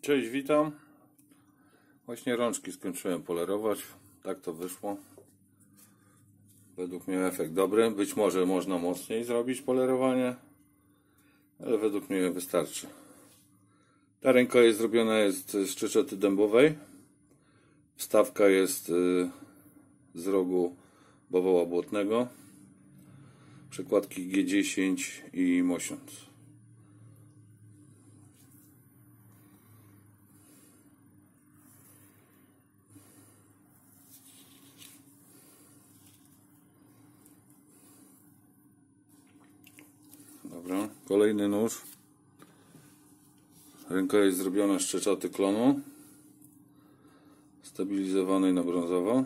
Cześć, witam. Właśnie rączki skończyłem polerować. Tak to wyszło. Według mnie efekt dobry. Być może można mocniej zrobić polerowanie, ale według mnie wystarczy. Ta ręka zrobiona jest z czeczoty dębowej. Wstawka jest z rogu bawoła błotnego. Przekładki G10 i mosiąc. Dobra, kolejny nóż. Ręka jest zrobiona z czeczoty klonu, stabilizowanej na brązowo.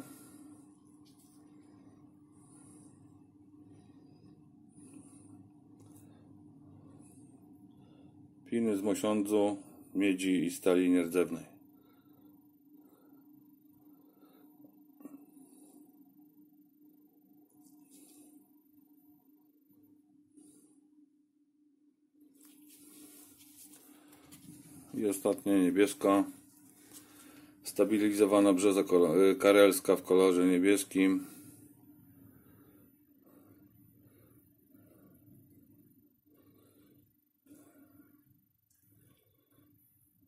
Piny z mosiądzu, miedzi i stali nierdzewnej. I ostatnia niebieska, stabilizowana brzoza karelska w kolorze niebieskim.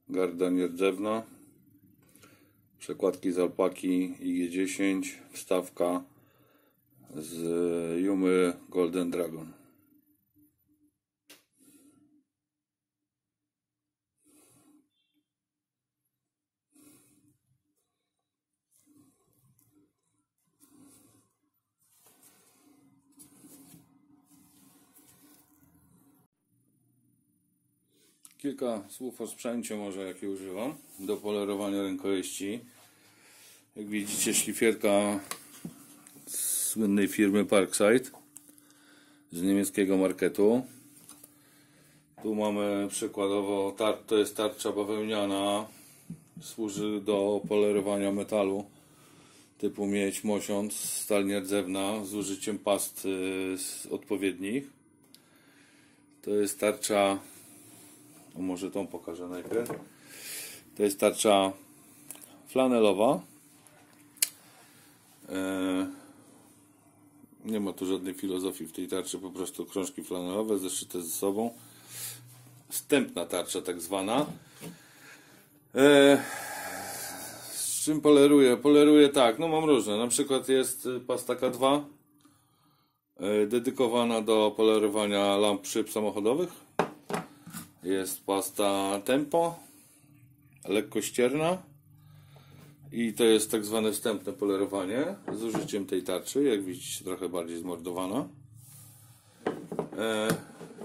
Garda nierdzewna, przekładki z alpaki IG10, wstawka z Jumy Golden Dragon. Kilka słów o sprzęcie może, jakie używam do polerowania rękojeści. Jak widzicie, szlifierka z słynnej firmy Parkside z niemieckiego marketu. Tu mamy przykładowo, to jest tarcza bawełniana, służy do polerowania metalu typu miedź, mosiądz, stal nierdzewna z użyciem past odpowiednich. To jest tarcza, może tą pokażę najpierw. To jest tarcza flanelowa. Nie ma tu żadnej filozofii w tej tarczy, po prostu krążki flanelowe zeszyte ze sobą. Wstępna tarcza tak zwana. Z czym poleruję? Poleruję tak, no mam różne. Na przykład jest pasta K2 dedykowana do polerowania lamp szyb samochodowych. Jest pasta Tempo, lekkościerna, i to jest tak zwane wstępne polerowanie z użyciem tej tarczy, jak widzicie trochę bardziej zmordowana.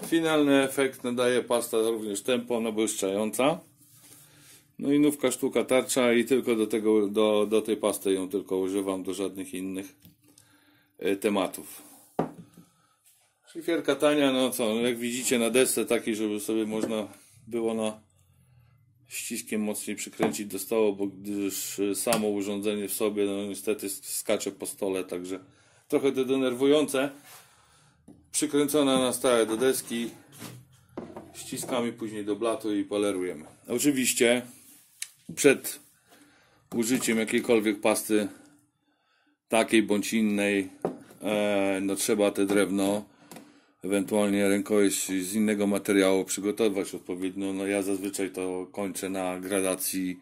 Finalny efekt nadaje pasta również Tempo, ona błyszczająca. No i nówka sztuka tarcza, i tylko do tej pasty ją tylko używam, do żadnych innych tematów. Szlifierka tania, no co, jak widzicie na desce takiej, żeby sobie można było na ściskiem mocniej przykręcić do stołu, bo gdyż samo urządzenie w sobie no niestety skacze po stole, także trochę to denerwujące. Przykręcona na stałe do deski, ściskamy później do blatu i polerujemy. Oczywiście przed użyciem jakiejkolwiek pasty, takiej bądź innej, no trzeba te drewno, ewentualnie rękojeść z innego materiału przygotować odpowiednio. No ja zazwyczaj to kończę na gradacji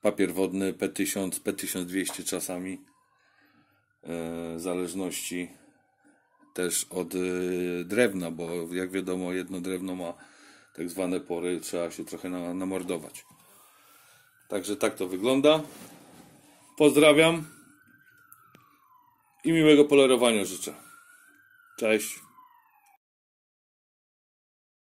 papier wodny P1000, P1200 czasami, w zależności też od drewna, bo jak wiadomo jedno drewno ma tak zwane pory, trzeba się trochę namordować. Także tak to wygląda. Pozdrawiam i miłego polerowania życzę. Cześć.